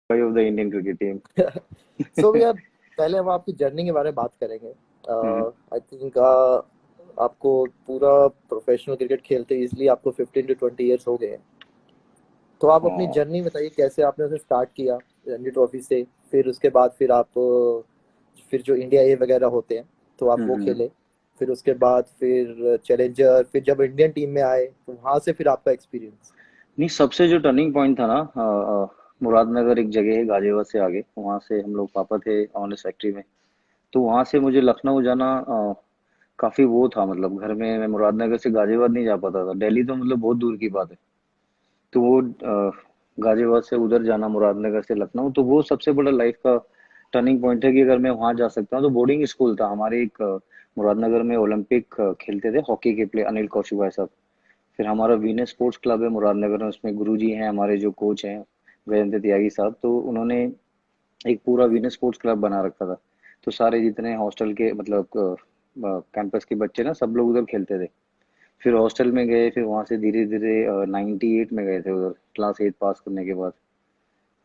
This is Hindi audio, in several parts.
of the Indian cricket team. सो यार, पहले हम आपकी जर्नी के बारे में बात करेंगे। हम्म। आई थिंक आपको पूरा प्रोफेशनल क्रिकेट खेलते इसलिए आपको 15 to 20 ईयर्स हो गए हैं। तो आप अपनी हाँ। जर्नी बताइए, कैसे आपने उसे स्टार्ट किया रणजी ट्रॉफी से। फिर उसके बाद फिर आप फिर जो इंडिया ए वगैरह होते हैं तो आप वो हम्म। खेले। फिर उसके बाद फिर चैलेंजर, फिर जब इंडियन टीम में आए तो वहां से फिर आपका एक्सपीरियंस। नहीं, सबसे जो टर्निंग पॉइंट था ना, मुरादनगर एक जगह है गाजियाबाद से आगे, वहां से हम लोग, पापा थे ऑनेस्ट फैक्ट्री में। तो वहां से मुझे लखनऊ जाना काफी वो था, मतलब घर में मैं मुरादनगर से गाजियाबाद नहीं जा पाता था, दिल्ली तो मतलब बहुत दूर की बात है। तो वो गाजियाबाद से उधर जाना, मुरादनगर से लखनऊ, तो वो सबसे बड़ा लाइफ का टर्निंग पॉइंट है कि अगर मैं वहां जा सकता हूँ। तो बोर्डिंग स्कूल था हमारे एक, मुरादनगर में ओलंपिक खेलते थे हॉकी के प्ले अनिल कौशिक भाई साहब। फिर हमारा वीनस स्पोर्ट्स क्लब है मुरादनगर में, उसमें गुरुजी हैं हमारे जो कोच हैं, गजेंद्र त्यागी साहब। तो उन्होंने एक पूरा वीनस स्पोर्ट्स क्लब बना रखा था। तो सारे जितने हॉस्टल के मतलब कैंपस के बच्चे ना, सब लोग उधर खेलते थे। फिर हॉस्टल में गए, फिर वहां से धीरे धीरे 98 में गए थे उधर, क्लास 8 पास करने के बाद।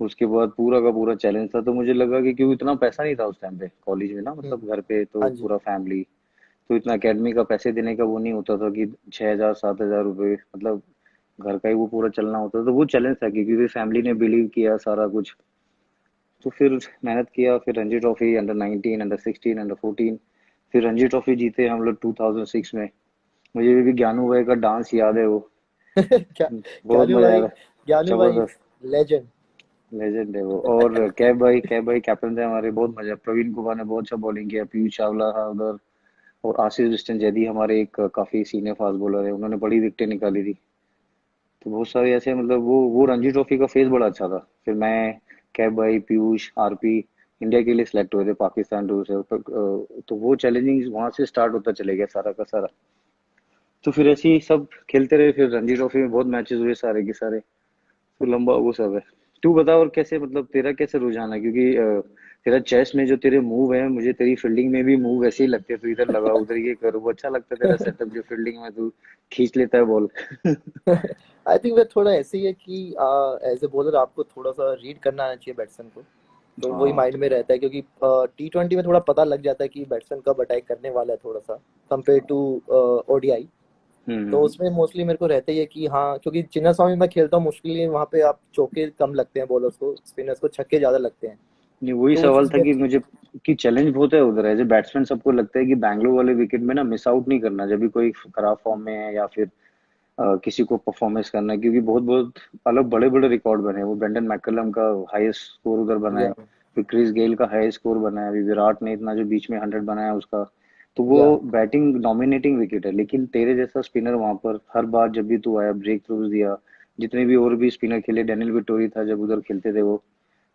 उसके बाद पूरा का पूरा चैलेंज था, तो मुझे लगा कि क्योंकि इतना पैसा नहीं था उस टाइम पे कॉलेज में ना, हम्म। मतलब घर पे तो हाँ जी। पूरा फैमिली, तो इतना एकेडमी का पैसे देने का वो नहीं होता था कि 6,000 7,000 रुपये, मतलब घर का ही वो पूरा चलना होता था। तो वो चैलेंज था कि क्योंकि फैमिली ने बिलीव किया सारा कुछ। तो फिर मेहनत किया, फिर Ranji trophy under 19, under 16, under 14, फिर रणजी ट्रॉफी जीते हम लोग 2006 में। मुझे भी ज्ञानू भाई का डांस याद है वो, क्या। बहुत ज्ञानू मजा भाई। आया। ज्ञानू भाई जबरदस्त। लेजेंड। लेजेंड है वो। और कैब भाई कैप्टन थे हमारे, बहुत मजा। प्रवीण कुमार ने बहुत अच्छा बॉलिंग किया, पीयूष चावला था उधर, और आशीष बिस्टन जैदी हमारे एक काफी सीनियर फास्ट बॉलर है, उन्होंने बड़ी विकेटें निकाली थी। तो बहुत सारे ऐसे, मतलब वो रणजी ट्रॉफी का फेज बड़ा अच्छा था। फिर मैं, कैब भाई, पीयूष, आरपी इंडिया के लिए सिलेक्ट हुए थे पाकिस्तान टूर से। तो वो चैलेंजिंग वहां से स्टार्ट होता चले गया सारा का सारा। तो फिर ऐसे ही सब खेलते रहे, फिर रणजी ट्रॉफी में बहुत मैचेस हुए सारे के सारे। तो लंबा वो सब है। तू बता, और कैसे, मतलब तेरा कैसे रुझान है, क्योंकि तेरा चेस में जो तेरे मूव है, मुझे तेरी फील्डिंग में भी मूव वैसे ही लगते हैं। तू इधर लगा उधर ये कर, वो अच्छा लगता है तेरा सेटअप, जो फील्डिंग में तू खींच लेता है बॉल। आई थिंक वो थोड़ा ऐसे ही है कि एज ए बॉलर आपको थोड़ा सा रीड करना आना चाहिए बैट्समैन को। तो वही हाँ। माइंड में रहता है, क्योंकि T20 में थोड़ा पता लग जाता है कि बैट्समैन कब अटैक करने वाला है, थोड़ा सा कंपेयर टू ओडीआई। तो हम्म। उसमें मोस्टली मेरे को रहता ही है कि हाँ, क्योंकि चिन्नास्वामी में खेलता हूँ मुश्किल, वहाँ पे आप चौके कम लगते हैं बॉलर्स को, स्पिनर्स को छक्के ज्यादा लगते हैं। नहीं, वही तो वो सवाल चीज़ था में। कि मुझे, कि चैलेंज बहुत है उधर। एज ए बैट्समैन सबको लगता है कि बैंगलोर वाले विकेट में ना मिस आउट नहीं करना जब भी कोई खराब फॉर्म में है, या फिर किसी को परफॉर्मेंस करना है, क्योंकि बहुत बहुत अलग बड़े बड़े रिकॉर्ड बने हैं। वो ब्रेंडन मैकलम का हाईएस्ट स्कोर उधर बना है, या फिर क्रिस गेल का हाईएस्ट स्कोर बना है, अभी विराट ने इतना जो बीच में 100 बनाया उसका। तो वो या बैटिंग डोमिनेटिंग विकेट है, लेकिन तेरे जैसा स्पिनर वहां पर हर बार जब भी तू आया ब्रेक थ्रूज दिया। जितने भी और भी स्पिनर खेले, डेनियल विटोरी था जब उधर खेलते थे वो।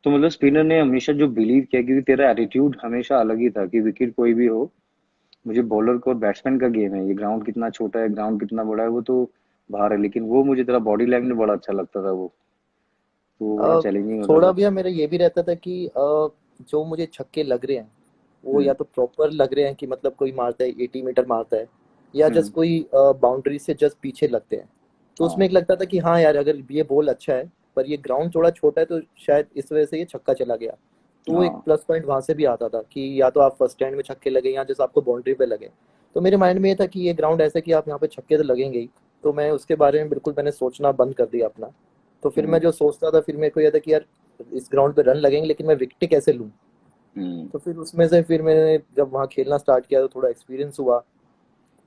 तो मतलब स्पिनर ने हमेशा जो बिलीव किया, क्योंकि तेरा एटीट्यूड हमेशा अलग ही था कि विकेट कोई भी हो, मुझे बॉलर को और बैट्समैन का गेम है, ये ग्राउंड कितना छोटा है, ग्राउंड कितना बड़ा है, वो तो बाहर है, लेकिन वो मुझे तेरा बॉडी लैंग्वेज बड़ा अच्छा लगता था वो। तो वो बड़ा अ, चैलेंजिंग होता थोड़ा था। भैया मेरा ये भी रहता था कि जो मुझे छक्के लग रहे हैं वो या हम्म। तो प्रॉपर लग रहे हैं कि मतलब कोई मारता है 80 मीटर मारता है, या हम्म। जस्ट कोई बाउंड्री से जस्ट पीछे लगते हैं। तो उसमें हाँ। एक लगता था कि हाँ यार, अगर ये बॉल अच्छा है पर ये ग्राउंड थोड़ा छोटा है तो शायद इस वजह से ये छक्का चला गया। तो वो एक हाँ। प्लस पॉइंट वहां से भी आता था कि या तो आप फर्स्ट स्टैंड में छक्के लगे या जैसे आपको बाउंड्री पे लगे। तो मेरे माइंड में ये था कि ये ग्राउंड ऐसा है कि आप यहाँ पे छक्के तो लगेंगे ही। तो मैं उसके बारे में बिल्कुल मैंने सोचना बंद कर दिया अपना। तो फिर मैं हम्म। जो सोचता था, फिर मेरे को यह था कि यार इस ग्राउंड पे रन लगेंगे लेकिन मैं विकेट कैसे लूँ। हम्म। तो फिर उसमें से फिर मैंने जब वहाँ खेलना स्टार्ट किया तो थोड़ा एक्सपीरियंस हुआ।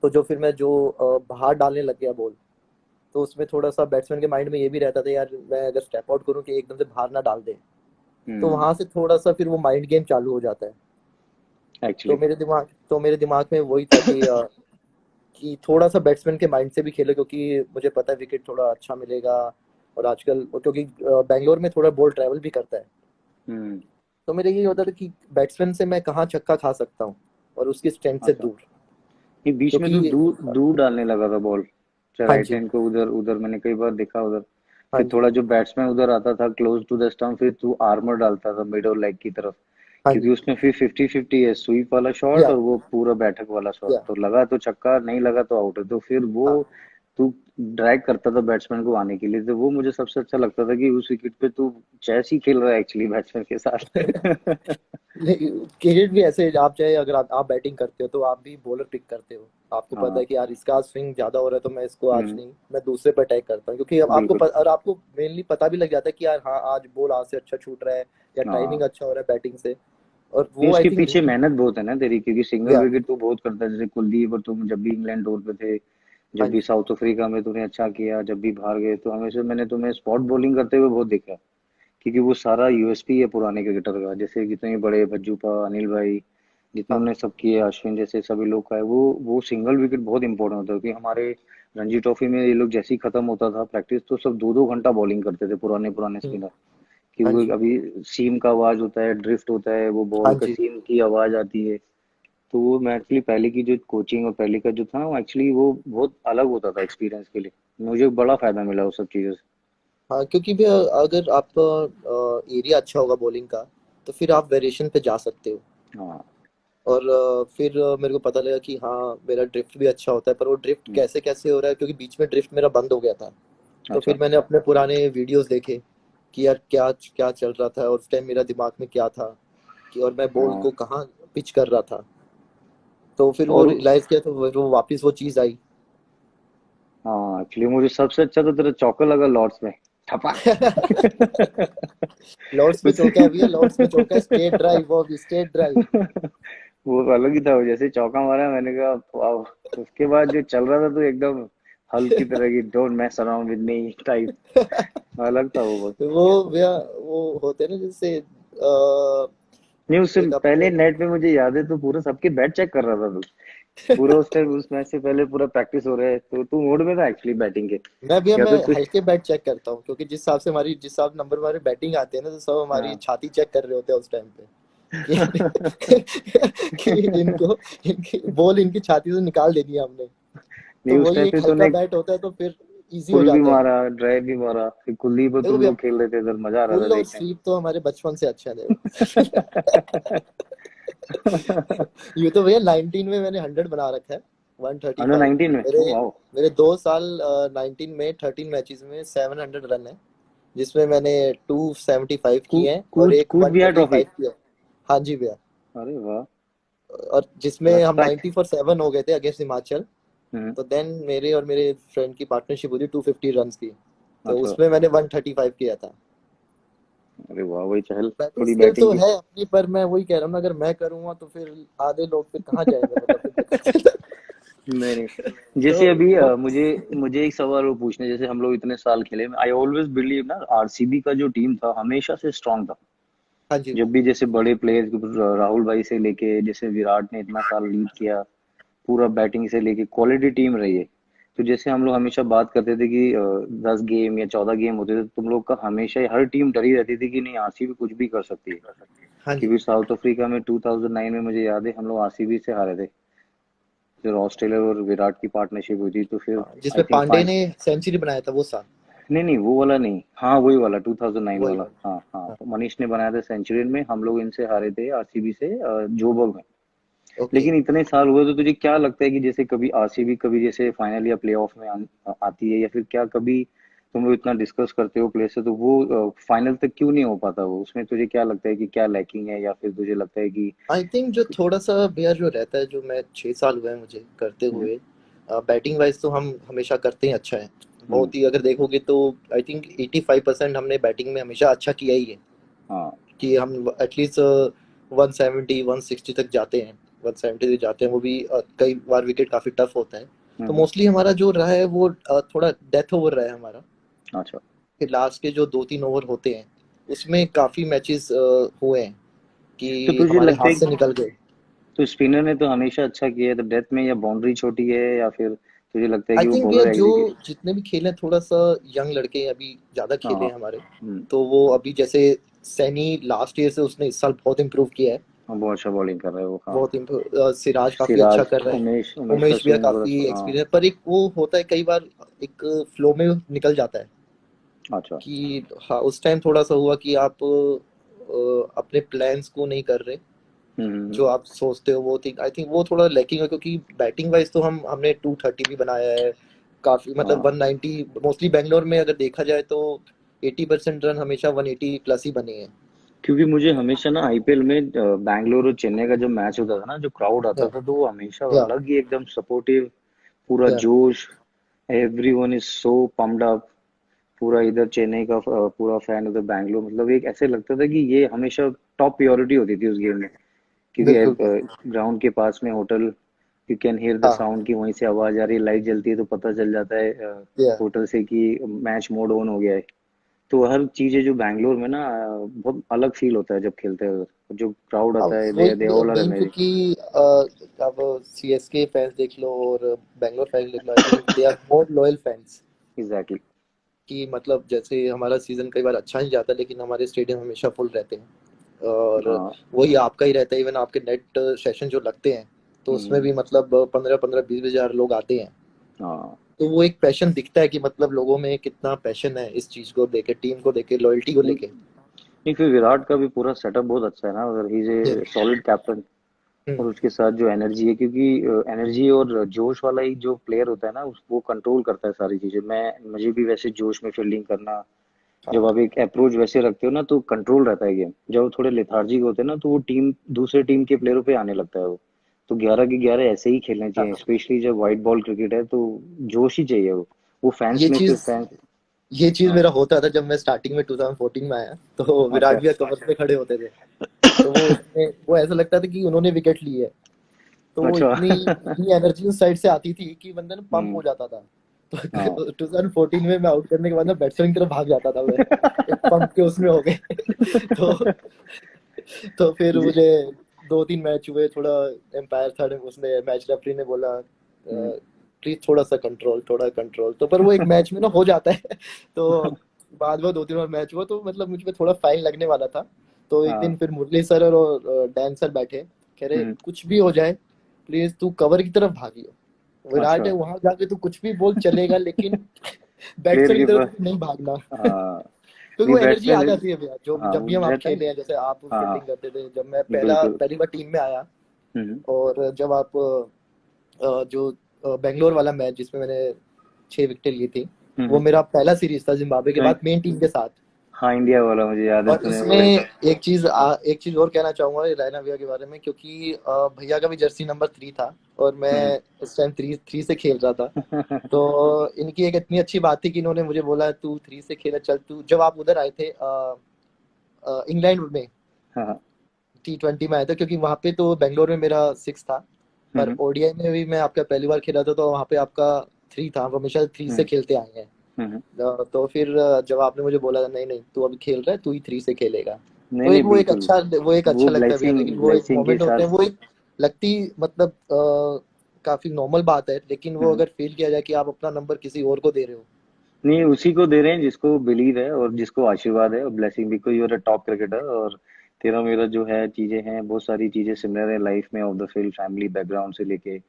तो जो फिर मैं जो बाहर डालने लग गया बॉल, तो उसमें थोड़ा सा बैट्समैन के माइंड में ये भी रहता था यार, मैं अगर स्टेप आउट करूँ कि एकदम से बाहर ना डाल दे। तो हम्म। वहां से थोड़ा सा फिर वो माइंड गेम चालू हो जाता है। एक्चुअली। तो मेरे दिमाग में वही था कि थोड़ा सा बैट्समैन के माइंड से भी खेले, क्योंकि मुझे पता है विकेट थोड़ा अच्छा मिलेगा। और आजकल क्योंकि बैंगलोर में थोड़ा बॉल ट्रैवल भी करता है। हम्म। तो मेरा यही होता था कि बैट्समैन से मैं कहाँ छक्का खा सकता हूँ और उसकी स्ट्रेंथ से अच्छा। दूर। ये बीच में तो क्योंकि दूर दूर डालने लगा था बॉल, हाँ राइट जी। हैंड को उधर उधर मैंने कई बार देखा उधर। हाँ फिर जी। थोड़ा जो बैट्समैन उधर आता था क्लोज टू द स्टंप, फिर तू आर्मर डालता था मिड और लेग की तरफ, हाँ क्योंकि जी। उसमें फिर 50-50 है, स्वीप वाला शॉट या और वो पूरा बैठक वाला शॉट, या तो लगा तो छक्का, नहीं लगा तो आउट है। तो फिर वो, हाँ तू ड्रैग करता था बैट्समैन को आने के लिए, तो वो मुझे सबसे अच्छा लगता था कि उस विकेट पे तू चेस ही खेल रहा है एक्चुअली बैट्समैन के साथ। नहीं, क्रिकेट भी ऐसे आप चाहे अगर आप बैटिंग करते हो तो आप भी बॉलर पिक करते हो। आपको पता हाँ। है कि यार इसका स्विंग ज्यादा हो रहा है तो मैं इसको आज हम्म। नहीं, मैं दूसरे पर अटैक करता हूँ, क्योंकि अब बिल्कुल। और आपको मेनली पता भी लग जाता है कि यार हाँ आज बॉल आज से अच्छा छूट रहा है या टाइमिंग हाँ, अच्छा हो रहा है बैटिंग से। और नहीं वो आई उसके थिंक पीछे रीड। मेहनत बहुत है ना तेरी, क्योंकि सिंगल या विकेट तो बहुत करता है, जैसे कुलदीप और तुम जब भी इंग्लैंड टूर पे थे, हाँ जब भी जी। साउथ अफ्रीका में तूने अच्छा किया, जब भी बाहर गए, तो हमेशा मैंने तुम्हें स्पॉट बॉलिंग करते हुए बहुत देखा। क्योंकि वो सारा यूएसपी है पुराने क्रिकेटर का, जैसे जितने बड़े भज्जूपा, अनिल भाई, जितने हाँ उन्होंने सब किए, अश्विन जैसे सभी लोग का है, वो सिंगल विकेट बहुत इंपॉर्टेंट होता है। क्योंकि हमारे रणजी ट्रॉफी में ये लोग जैसे ही खत्म होता था प्रैक्टिस, तो सब 2-2 घंटा बॉलिंग करते थे पुराने पुराने हम्म, स्पिनर। कि हाँ वो जी। अभी सीम का आवाज होता है, ड्रिफ्ट होता है, वो हाँ बॉल का जी। सीम की आवाज आती है। तो वो मैं एक्चुअली पहले की जो कोचिंग और पहले का जो था ना, वो एक्चुअली वो बहुत अलग होता था एक्सपीरियंस के लिए। मुझे बड़ा फायदा मिला उस सब चीजों से। हाँ, क्योंकि भी अगर आपका एरिया अच्छा होगा बॉलिंग का तो फिर आप वेरिएशन पे जा सकते हो। हाँ। और फिर मेरे को पता लगा कि हाँ मेरा ड्रिफ्ट भी अच्छा होता है, पर वो ड्रिफ्ट हम्म। कैसे कैसे हो रहा है, क्योंकि बीच में ड्रिफ्ट मेरा बंद हो गया था। तो अच्छा। फिर मैंने अपने पुराने वीडियोस देखे कि यार क्या क्या चल रहा था और उस टाइम मेरा दिमाग में क्या था, कि और मैं बॉल हाँ। को कहाँ पिच कर रहा था। तो फिर वो और रियलाइज किया तो वो वापस वो चीज आई। हाँ, एक्चुअली मुझे सबसे अच्छा तो तेरा चौका लगा लॉर्ड्स में, ठपा। लॉर्ड्स में चौका है भैया, लॉर्ड्स में चौका है, स्ट्रेट ड्राइव, वो भी स्ट्रेट ड्राइव। वो अलग ही था, वो जैसे चौका मारा मैंने कहा वाह। उसके बाद जो चल रहा था तो एकदम हल्क की तरह की, don't mess around with me type, अलग था वो बहुत। वो भैया वो होते हैं ना जैसे नहीं, उससे एक पहले अपने। नेट पे मुझे याद है तो पूरा सबके बैट चेक कर रहा था तू। पूरा उस टाइम उस मैच से पहले पूरा प्रैक्टिस हो रहा है, तो तू मूड में था एक्चुअली बैटिंग के, मैं भैया या मैं तो तू। हल्के बैट चेक करता हूँ, क्योंकि जिस हिसाब नंबर हमारे बैटिंग आते हैं ना तो सब हमारी हाँ। छाती चेक कर रहे होते हैं उस टाइम पे कि कि इनको इनकी बॉल इनकी छाती से निकाल देनी है हमने। नहीं, तो उस वही टाइम एक पे हल्का तूने बैट होता है तो फिर इजी हो पुल भी जाता है। मारा, ड्राइव भी मारा, फिर कुलदीप और देखो तुम भैया, लोग खेल रहे थे इधर, मजा आ रहा था पुल और देखने स्वीप तो हमारे बचपन से अच्छा है। में। ये तो भैया 19 में मैंने 100 बना रखा है, अंडर 135। 19 में, मेरे वाह। मेरे 2 साल 19 में 13 मैचेस में 700 रन है, जिसमें मैंने 275 किए हैं और कूच एक कूच बिहार ट्रॉफी। 135 किया है। हाँ जी भैया। अरे वाह। और जिसमें हम रेस्पेक्ट। 90 फॉर 7 हो गए थे अगेंस्ट हिमाचल। हम्म। तो देन मेरे और मेरे फ्रेंड की पार्टनरशिप हुई थी 250 रन की। तो अच्छा। उसमें मैंने 135 किया था। अरे वाह, वही चहल बैटिंग थोड़ी स्किल तो बैटिंग की। है अपनी, पर मैं वही कह रहा हूँ ना, अगर मैं करूंगा तो फिर आधे लोग फिर कहाँ जाएंगे, मतलब फिर नहीं नहीं, जैसे तो अभी वो। मुझे मुझे एक सवाल वो पूछना है, जैसे हम लोग इतने साल खेले, आई ऑलवेज बिलीव ना, आरसीबी का जो टीम था हमेशा से स्ट्रांग था। हाँ जी जब भी जैसे बड़े प्लेयर्स, राहुल भाई से लेके, जैसे विराट ने इतना साल लीड किया, पूरा बैटिंग से लेके क्वालिटी टीम रही है। तो जैसे हम लोग हमेशा बात करते थे कि 10 गेम या 14 गेम होते थे, तो तुम लोग का हमेशा हर टीम डरी रहती थी कि नहीं आरसीबी कुछ भी कर सकती है। हाँ जी। क्योंकि साउथ अफ्रीका में 2009 में मुझे याद है हम लोग आरसीबी से हारे थे, फिर ऑस्ट्रेलिया और विराट की पार्टनरशिप हुई थी, तो फिर हाँ, आई जिसमें थिंक पांडे फाइन। ने सेंचुरी बनाया था वो साल। नहीं नहीं, वो वाला नहीं, हाँ वही वाला 2009 वही वाला, वाला। हाँ हाँ, हाँ। तो मनीष ने बनाया था सेंचुरियन में, हम लोग इनसे हारे थे आरसीबी से जोबर्ग में। ओके। लेकिन इतने साल हुए तो तुझे क्या लगता है कि जैसे कभी आरसीबी कभी जैसे फाइनल या प्लेऑफ में आती है, या फिर क्या कभी तुम लोग इतना डिस्कस करते हो प्लेयर से, तो वो फाइनल तक क्यों नहीं हो पाता? वो उसमें तुझे क्या लगता है कि क्या लैकिंग है, या फिर तुझे लगता है कि। आई थिंक जो थोड़ा सा भैया जो रहता है, जो मैं 6 साल हुए हैं मुझे करते हम्म। हुए, बैटिंग वाइज तो हम हमेशा करते हैं अच्छा है। हम्म। बहुत ही अगर देखोगे तो आई थिंक 85% हमने बैटिंग में हमेशा अच्छा किया ही है। हाँ। कि हम एटलीस्ट 170 160 तक जाते हैं, 170 तक जाते हैं, वो भी कई बार विकेट काफी टफ होता है। तो हम्म। मोस्टली हमारा जो रहा है वो थोड़ा डेथ ओवर रहा है हमारा। अच्छा। फिर लास्ट के जो 2-3 ओवर होते हैं उसमें काफी मैचेस हुए हैं तो कि तुझे हमारे लगता हाथ है से निकल गए। तो स्पिनर ने तो हमेशा अच्छा किया है, तो डेथ में या बाउंड्री छोटी है, या फिर तुझे लगता है आई कि वो थिंक भैया बॉलर जो एग्जीक्यूट। जितने भी खेले हैं, थोड़ा सा यंग लड़के हैं, अभी ज्यादा हाँ खेले हाँ। हैं हमारे। हम्म। तो वो अभी जैसे सैनी लास्ट ईयर से उसने इस साल बहुत इम्प्रूव किया है। हाँ, बहुत अच्छा बॉलिंग कर रहे हो, हाँ। बहुत इम्प्रूव, सिराज काफी अच्छा सिराज, कर रहा है। उमेश उमेश का उमेश भैया स्विंग काफी थोड़ा हाँ। एक्सपीरियंस, पर एक वो होता है कई बार, एक फ्लो में निकल जाता है। अच्छा। कि हाँ उस टाइम थोड़ा सा हुआ कि आप अपने प्लान्स को नहीं कर रहे, हम्म। जो आप सोचते हो वो थिंक, आई थिंक वो थोड़ा लैकिंग है, क्योंकि बैटिंग वाइज तो हमने 230 भी बनाया है, काफी मतलब हाँ 190 मोस्टली बैंगलोर में अगर देखा जाए तो 80% रन हमेशा 180 प्लस ही बने हैं। क्योंकि मुझे हमेशा ना आईपीएल में बैंगलोर और चेन्नई का जो मैच होता था ना, जो क्राउड आता या था, तो वो हमेशा या अलग ही एकदम सपोर्टिव, पूरा या जोश, everyone is so pumped up. पूरा इधर चेन्नई का पूरा फैन, उधर बैंगलोर, मतलब एक ऐसे लगता था कि ये हमेशा टॉप प्रायोरिटी होती थी उस गेम में। बिल्कुल। क्योंकि ग्राउंड के पास में hotel, you can hear the हाँ साउंड, की वहीं से आवाज आ रही है, लाइट जलती है तो पता चल जाता है या होटल से कि मैच मोड ऑन हो गया है। तो हर चीजें जो बैंगलोर में ना बहुत अलग फील होता है जब खेलते हैं उधर। जो क्राउड अब आता है, वही they all are men amazing. क्योंकि अब सीएसके फैंस देख लो और बैंगलोर फैंस देख लो, I think they are more loyal fans. Exactly. कि मतलब जैसे हमारा सीजन कई बार अच्छा नहीं जाता लेकिन हमारे स्टेडियम हमेशा फुल रहते हैं। और हाँ। वही आपका ही रहता है, इवन आपके नेट सेशन जो लगते हैं तो उसमें हम्म, भी मतलब 15-15 20-20 हजार लोग आते हैं। हाँ। तो वो एक पैशन दिखता है कि मतलब लोगों में कितना पैशन है इस चीज को लेके, टीम को लेके, लॉयल्टी को नहीं लेके। नहीं, फिर विराट का भी पूरा सेटअप बहुत अच्छा है ना उधर, he is a solid captain. Hmm, और उसके साथ जो एनर्जी है, क्योंकि एनर्जी और जोश वाला ही जो प्लेयर होता है ना, वो कंट्रोल करता है सारी चीजें। मैं मुझे भी वैसे जोश में फील्डिंग करना, हाँ जब आप एक अप्रोच वैसे रखते हो ना तो कंट्रोल रहता है गेम। जब वो थोड़े लेथार्जिक होते हैं ना, तो वो टीम, दूसरे टीम के प्लेयरों पे आने लगता है वो। तो 11 के 11 ऐसे ही खेलने चाहिए, हाँ। स्पेशली जब व्हाइट बॉल क्रिकेट है तो जोश ही चाहिए वो फैंस ये में फिर चीज फैंस। ये चीज हाँ। मेरा होता था जब मैं स्टार्टिंग में 2014 में आया तो विराट अच्छा। भैया कवर पे खड़े होते थे। तो वो उसमें वो ऐसा लगता था कि उन्होंने विकेट ली है। तो वो अच्छा। इतनी इतनी एनर्जी उस साइड से आती थी कि बंदा ना पंप हम्म। हो जाता था। हाँ। तो 2014 में मैं आउट करने के बाद ना बैट्समैन की तरफ भाग जाता था मैं, एक पंप के उसमें हो गए। तो तो फिर जी। मुझे 2-3 मैच हुए, थोड़ा एम्पायर था उसने मैच रेफरी ने बोला हम्म, प्लीज थोड़ा सा कंट्रोल, थोड़ा कंट्रोल। तो पर वो एक मैच में ना हो जाता है। तो बाद में 2-3 और मैच हुआ तो मतलब मुझ पे थोड़ा फाइन लगने वाला था। तो एक दिन हाँ। फिर मुरली सर और डैन सर बैठे, कह रहे हम्म। कुछ भी हो जाए प्लीज तू कवर की तरफ भागियो, विराट अच्छा। है वहां जाके तू कुछ भी बोल चलेगा लेकिन प्लेयर बैट्समैन की के तरफ पास। तो नहीं भागना। हाँ। क्योंकि नहीं, वो एनर्जी आ बैट्समैन। जाती है भैया, जो हाँ, जब वो भी हम आप रहता है। खेले हैं, जैसे आप हाँ फील्डिंग हाँ, करते थे जब मैं पहला बिल्कुल। पहली बार टीम में आया। हम्म। और जब आप जो बेंगलोर वाला मैच जिसमें मैंने 6 विकेटें ली थी, वो हम्म। मेरा पहला सीरीज था जिम्बाब्वे के नहीं। बाद मेन टीम के साथ। हाँ, इंडिया वाला मुझे याद है, और तूने इसमें वो। एक चीज और कहना चाहूंगा रैना भैया के बारे में, क्योंकि भैया का भी जर्सी नंबर 3 था और मैं हम्म। उस टाइम 3 से खेल रहा था। तो इनकी एक इतनी अच्छी बात थी कि इन्होंने मुझे बोला तू 3 से खेला चल। तू जब आप उधर आए थे इंग्लैंड में हाँ। T20 में आया था, क्योंकि वहां पे तो बेंगलोर में मेरा 6 था। पर हम्म। ओडीआई में भी मैं आपका पहली बार खेला था तो वहां पे आपका 3 था, वो हमेशा 3 से हम्म। खेलते आए हैं। हम्म। तो फिर जब आपने मुझे बोला नहीं नहीं तू अभी खेल रहा है, तू ही 3 से खेलेगा। नहीं तो नहीं, एक बिल्कुल। वो एक वो अच्छा लगता है भैया, ब्लेसिंग लेकिन वो एक ब्लेसिंग के मोमेंट होते साथ। हैं, वो एक लगती मतलब काफी नॉर्मल बात है, लेकिन वो हम्म। अगर फील किया जाए कि आप अपना नंबर किसी और को दे रहे हो। नहीं, उसी को दे रहे हैं जिसको बिलीव है और जिसको आशीर्वाद है, और blessing, because you are a top cricketer. और तेरा मेरा जो है चीजें हैं, बहुत सारी चीजें सिमिलर है लाइफ में, of the field, family background से लेके।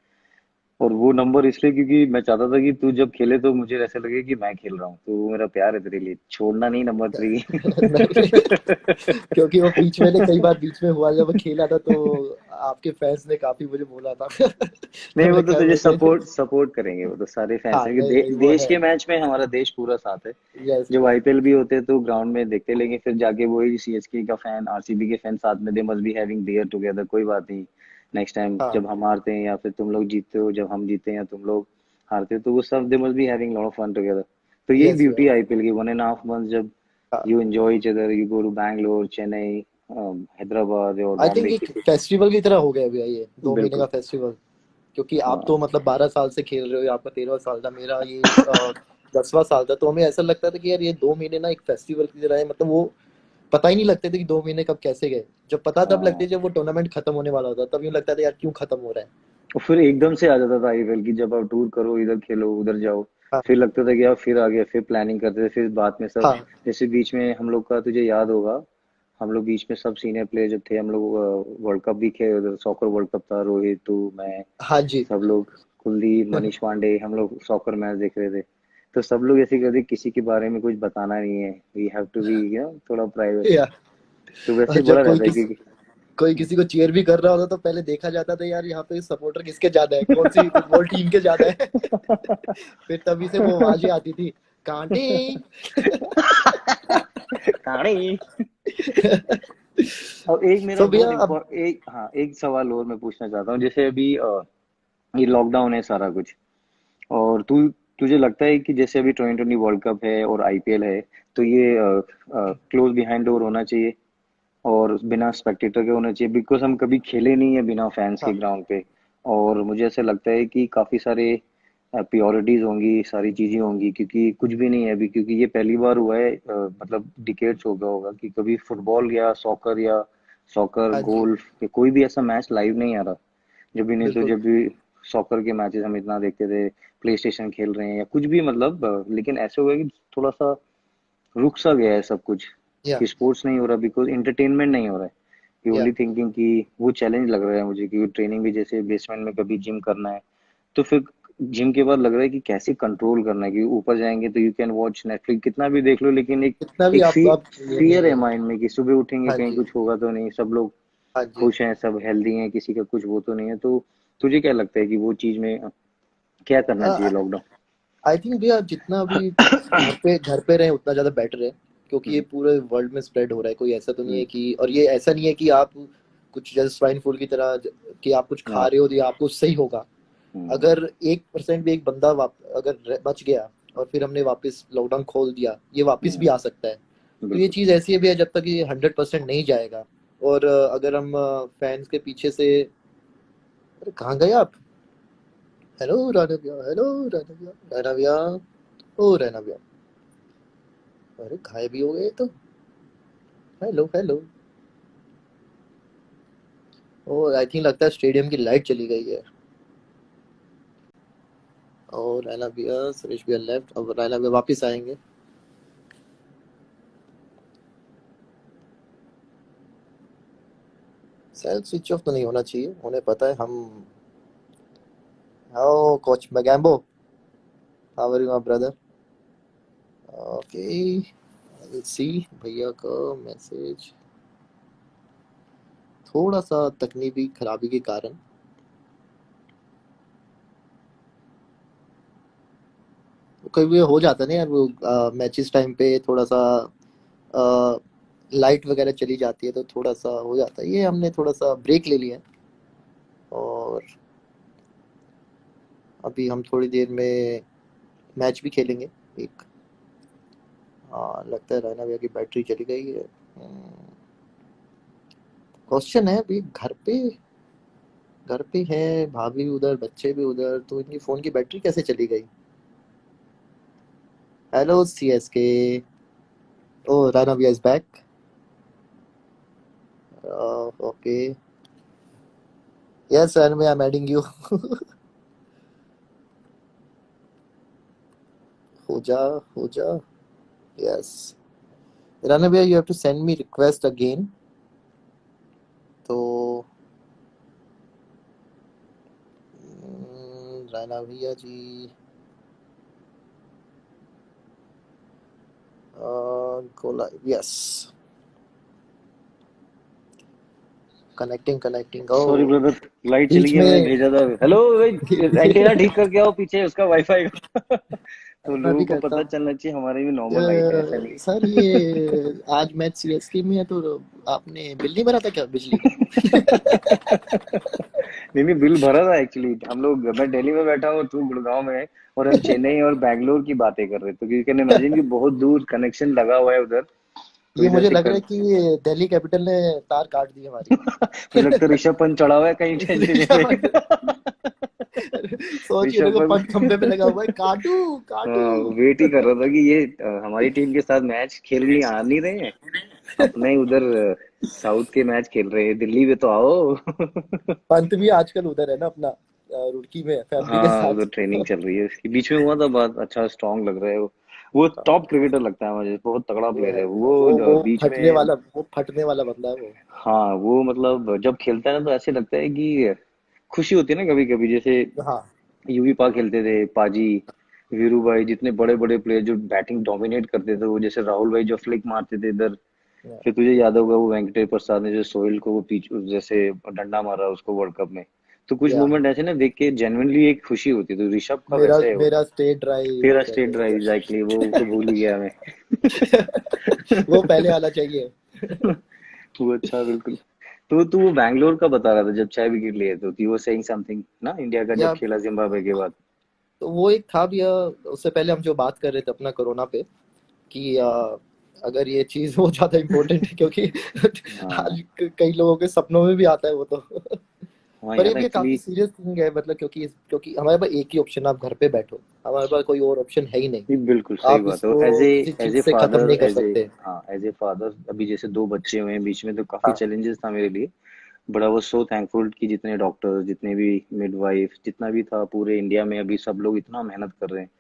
और वो नंबर इसलिए क्योंकि मैं चाहता था कि तू जब खेले तो मुझे ऐसा लगे कि मैं खेल रहा हूँ, तो वो मेरा प्यार है तेरे लिए, छोड़ना नहीं नंबर 3। नहीं, क्योंकि वो बीच में ने कई बार बीच में हुआ जब मैं खेला था तो आपके फैंस ने काफी मुझे बोला था। नहीं, तो वो मैं तो कहा तुझे नहीं नहीं। सपोर्ट सपोर्ट करेंगे, वो तो सारे फैंस हाँ हैं कि नहीं नहीं वो देश है। के मैच में हमारा देश पूरा साथ है। यस जब यस। आईपीएल भी होते हैं तो ग्राउंड में देखते, लेंगे फिर जाके वही सीएसके का फैन, आरसीबी के फैन साथ में, they must be having beer together, कोई बात नहीं। नेक्स्ट टाइम हाँ जब हम हारते हैं या फिर तुम लोग जीतते हो, जब हम जीते हैं या तुम लोग हारते हो, तो वो सब they must be having lot of fun together. तो यही यस ब्यूटी भैया। आईपीएल की, 1.5 मंथ जब हाँ you enjoy each other, you go to Bangalore, Chennai, Hyderabad और आई थिंक बॉम्बे एक किसी। फेस्टिवल की तरह हो गया भैया ये 2 महीने का बिल्कुल। फेस्टिवल। क्योंकि आप हाँ। तो मतलब 12 साल से खेल रहे हो, आपका 13वां साल था, मेरा ये 10वां साल था। तो हमें ऐसा लगता था कि यार ये 2 महीने ना एक फेस्टिवल की तरह है, मतलब वो पता ही नहीं लगते थे कि 2 महीने कब कैसे गए। जब पता तब लगते हाँ। जब वो टूर्नामेंट खत्म होने वाला होता, तब यूँ लगता था यार क्यों खत्म हो रहा है। और फिर एकदम से आ जाता था आईपीएल की, जब आप टूर करो, इधर खेलो उधर जाओ, हाँ फिर लगता था कि यार फिर आ गया, फिर प्लानिंग करते थे, फिर बाद में सब। हाँ जैसे बीच में हम लोग का, तुझे याद होगा, हम लोग बीच में सब सीनियर प्लेयर जब थे, हम लोग वर्ल्ड कप भी खेले उधर, सॉकर वर्ल्ड कप था, रोहित, तू, मैं, हाँ जी। सब लोग, कुलदीप, मनीष पांडे, हम लोग सॉकर मैच देख रहे थे। तो सब लोग ऐसे कहते किसी के बारे में कुछ बताना नहीं है, वी हैव टू बी थोड़ा प्राइवेट। या तो वैसे और ही बड़ा रहता है क्योंकि। कोई किसी को चीयर भी कर रहा होता तो पहले देखा जाता था यार यहाँ पे सपोर्टर किसके ज्यादा है, कौन सी फुटबॉल टीम के ज्यादा है। फिर तभी से वो आवाजें आती थी, कांटे। कहानी। और एक मेरा सो भैया बहुत अब एक, हाँ, एक सवाल और मैं पूछना चाहता हूँ। जैसे अभी ये लॉकडाउन है सारा कुछ, और तुझे लगता है कि जैसे अभी 2020 वर्ल्ड कप है और आईपीएल है, तो ये क्लोज बिहाइंड डोर होना चाहिए और बिना स्पेक्टेटर के होना चाहिए, बिकॉज हम कभी खेले नहीं है बिना फैंस के हाँ ग्राउंड पे। और मुझे ऐसा लगता है कि काफी सारे प्योरिटीज होंगी, सारी चीजें होंगी, क्योंकि कुछ भी नहीं है अभी, क्योंकि ये पहली बार हुआ है, मतलब डिकेड्स हो गया होगा कि कभी फुटबॉल या सॉकर हाँ जी, गोल्फ या कोई भी ऐसा मैच लाइव नहीं आ रहा। जब भी, नहीं तो बिल्कुल। जब भी सॉकर के मैचेस हम इतना देखते थे, प्ले स्टेशन खेल रहे हैं या कुछ भी, मतलब लेकिन ऐसे हुआ है कि थोड़ा सा रुक सा गया है सब कुछ, या कि स्पोर्ट्स नहीं हो रहा बिकॉज इंटरटेनमेंट नहीं हो रहा है। कि या ओनली थिंकिंग कि वो चैलेंज लग रहा है मुझे, कि ट्रेनिंग भी जैसे बेसमेंट में कभी जिम करना है, तो फिर जिम के बाद लग रहा है कि कैसे कंट्रोल करना है, कि ऊपर जाएंगे तो यू कैन वॉच नेटफ्लिक्स कितना भी देख लो, लेकिन एक इतना भी एक आप ये फियर नहीं है है। माइंड में कि सुबह उठेंगे हाँ कहीं जी, कुछ होगा तो नहीं, सब लोग हाँ जी। खुश हैं, सब हेल्दी हैं, किसी का कुछ वो तो नहीं है। तो तुझे क्या लगता है कि वो चीज में क्या करना चाहिए लॉकडाउन? आई थिंक भैया जितना भी घर पे रहे उतना ज्यादा बेटर है, क्योंकि ये हम्म। पूरे वर्ल्ड में स्प्रेड हो रहा है। कोई ऐसा तो नहीं है हम्म। कि, और ये ऐसा नहीं है कि आप कुछ जैसे स्वाइन फ्लू की तरह कि आप कुछ खा हाँ। रहे हो तो ये आपको सही होगा। हम्म। अगर 1% भी एक बंदा अगर बच गया और फिर हमने वापस लॉकडाउन खोल दिया, ये वापस भी हम्म। आ सकता है। तो ये बिल्कुल। चीज ऐसी है भैया, जब तक ये 100% नहीं जाएगा। और अगर हम फैंस के पीछे से, अरे कहाँ गए आप? हेलो राणा भैया, हेलो राणा भैया, राणा भैया, ओ राणा भैया, अरे गायब भी हो गए तो। Hello hello. Oh I think लगता है स्टेडियम की लाइट चली गई है। और रैना भैया, सुरेश भैया लेफ्ट, अब रैना भैया वापस आएंगे। सेल स्विच ऑफ तो नहीं होना चाहिए, उन्हें पता है हम। Oh coach Mogambo, how are you my brother? Okay, I see भैया का मैसेज। थोड़ा सा तकनीकी खराबी के कारण कभी भी हो जाता है ना यार, वो मैचेस टाइम पे थोड़ा सा लाइट वगैरह चली जाती है तो थोड़ा सा हो जाता है। ये हमने थोड़ा सा ब्रेक ले लिया है, और अभी हम थोड़ी देर में मैच भी खेलेंगे एक। हाँ लगता है रैना भैया की बैटरी चली गई है। क्वेश्चन है अभी, घर पे है, भाभी उधर, बच्चे भी उधर, तो इनकी फोन की बैटरी कैसे चली गई? हेलो सी एस के। ओ रैना भैया is back. Okay, yes Raina भैया, आई एम एडिंग यू। हो जा, हो जा, यस। रैना भैया you have to send me request again. तो रैना भैया ji, go live, yes, connecting connecting. Oh sorry brother, light चली बीच गई, मैंने में भेजा था। हेलो भाई, एंटीना ठीक करके आओ, पीछे उसका वाईफाई का। तो मैं लोगों भी को करता पता हूँ। चलना चाहिए हमारी भी नॉर्मल लाइट है, ऐसा नहीं सर ये आज मैच सीएसके में है, तो आपने बिल नहीं भरा था क्या बिजली का? नहीं नहीं, बिल भरा था एक्चुअली। हम लोग, मैं दिल्ली में बैठा हूँ, तू गुड़गांव में है, और हम चेन्नई और बैंगलोर की बातें कर रहे थे, तो यू कैन इमेजिन कि बहुत दूर कनेक्शन लगा हुआ है उधर। तो ये इधर मुझे से लग रहा कर है कि दिल्ली कैपिटल ने तार काट दी हमारी। मुझे लगता है ऋषभ पंत चढ़ा हुआ है कहीं एंटीने पे। सोचिए ऋषभ देखो, पंख पंत। खंबे पे लगा हुआ है, काटू काटू। हाँ, वेट ही कर रहा था कि ये हमारी टीम के साथ मैच खेल नहीं, आ नहीं रहे हैं अपने उधर, साउथ के मैच खेल रहे हैं, दिल्ली में तो आओ। पंत भी आजकल उधर है ना अपना, रुड़की में फैमिली के हाँ, उधर साथ। ट्रेनिंग चल रही है उसकी, बीच में हुआ था बात, अच्छा स्ट्रांग लग रहा है वो टॉप क्रिकेटर लगता है मुझे, बहुत तगड़ा प्लेयर है वो। वो बीच फटने में, वाला, वो फटने वाला बंदा है वो। हाँ, वो मतलब जब खेलता है ना तो ऐसे लगता है कि खुशी होती है ना कभी कभी, जैसे हाँ यूवी पा खेलते थे, पाजी, वीरू भाई, जितने बड़े बड़े प्लेयर जो बैटिंग डोमिनेट करते थे, वो जैसे राहुल भाई जो फ्लिक मारते थे इधर, Yeah. फिर तुझे याद होगा वो वेंकटेश प्रसाद ने जो सोहेल को वो पीछे जैसे डंडा मारा उसको वर्ल्ड कप में। तो कुछ Yeah. मोमेंट ऐसे ना देख के जेन्युइनली एक खुशी होती है, तो ऋषभ का मेरा वैसे मेरा होता। स्टेट ड्राइव तेरा स्टेट ड्राइव एग्जैक्टली, वो तो कहते भूल ही गया मैं। वो पहले आना चाहिए। वो अच्छा बिल्कुल। तो तू वो बैंगलोर का बता रहा था जब 6 विकेट लिए, तो यू वर सेइंग समथिंग ना, इंडिया का जब या खेला जिम्बाब्वे के बाद। तो वो एक था भैया, उससे पहले हम जो बात कर रहे थे अपना कोरोना पे, कि अगर ये चीज बहुत ज्यादा इम्पोर्टेंट है, क्योंकि हाँ आज कई लोगों के सपनों में भी आता है वो तो। हाँ पर ये यार भी काफी एक्चुअली। सीरियस थिंग है, मतलब क्योंकि हमारे पास एक ही ऑप्शन, आप घर पे बैठो, हमारे पास कोई और ऑप्शन है ही नहीं। ये बिल्कुल सही आप बात है। इसको किसी एज चीज ए से खत्म फादर, नहीं कर एज ए, सकते। हाँ एज ए फादर, अभी जैसे 2 बच्चे हुए हैं बीच में, तो काफी हाँ। चैलेंजेस था मेरे लिए। But I was so thankful कि जितने डॉक्टर्स, जितने भी मिडवाइफ, जितना भी था पूरे इंडिया में, अभी सब लोग इतना मेहनत कर रहे हैं।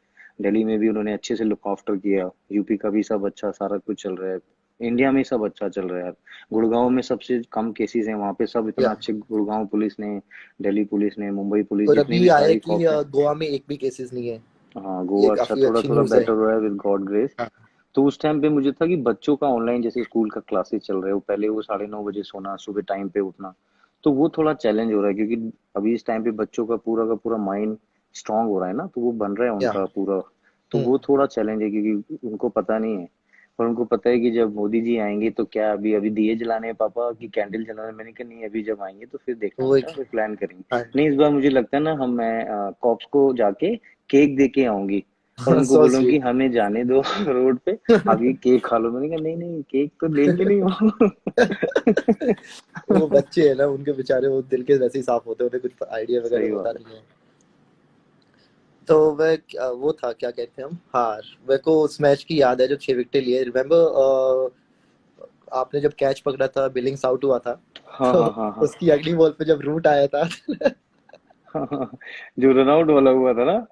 दिल्ली में भी उन्होंने अच्छे से लुक आफ्टर किया, यूपी का भी सब अच्छा, सारा कुछ चल रहा है। इंडिया में सब अच्छा चल रहा है यार। गुड़गांव में सबसे कम केसेस हैं, वहां पे सब इतना या अच्छे, गुड़गांव पुलिस ने, दिल्ली पुलिस ने, मुंबई पुलिस, और जितने अभी भी आया है सारी कि कॉप्स हैं। गोवा में एक भी केसेस नहीं है। हाँ ये गोवा अच्छा, काफी थोड़ा अच्छी थोड़ा न्यूज है। बेटर हुआ है विद गॉड ग्रेस। हाँ। तो उस टाइम पे मुझे था कि बच्चों का ऑनलाइन जैसे स्कूल का क्लासेस चल रहे हो, पहले वो 9:30 बजे सोना, सुबह टाइम पे उठना, तो वो थोड़ा चैलेंज हो रहा है, क्योंकि अभी इस टाइम पे बच्चों का पूरा माइंड स्ट्रांग हो रहा है ना, तो वो बन रहा है या उनका पूरा। तो हम्म। वो थोड़ा चैलेंज है, क्योंकि उनको पता नहीं है। पर उनको पता है कि जब मोदी जी आएंगे तो क्या, अभी अभी दिए जलाने हैं पापा कि कैंडल जलाने हैं? मैंने कहा नहीं, अभी जब आएंगे तो फिर देखना वो एक बेटा, फिर प्लान करेंगे। हाँ। नहीं इस बार मुझे लगता है ना, मैं कॉप्स को जाके केक दे के आऊंगी, और उनको सो बोलूंगी स्वीट। हमें जाने दो रोड पे, आप ये केक खा लो। मैंने कहा नहीं नहीं, केक तो लेके नहीं हो। वो बच्चे है ना, उनके बेचारे वो दिल के वैसे ही साफ होते हैं, उन्हें कुछ आइडिया वगैरह सही होता बात है। नहीं है। तो वो था, क्या कहते हैं हम, हार। मेरे को उस मैच की याद है जो 6 विकेट लिए, रिमेम्बर आपने जब कैच पकड़ा था, बिलिंग्स आउट हुआ था, हाँ तो हाँ हाँ हाँ उसकी अगली बॉल पे जब रूट आया था। हाँ हाँ, जो रन आउट वाला हुआ था ना।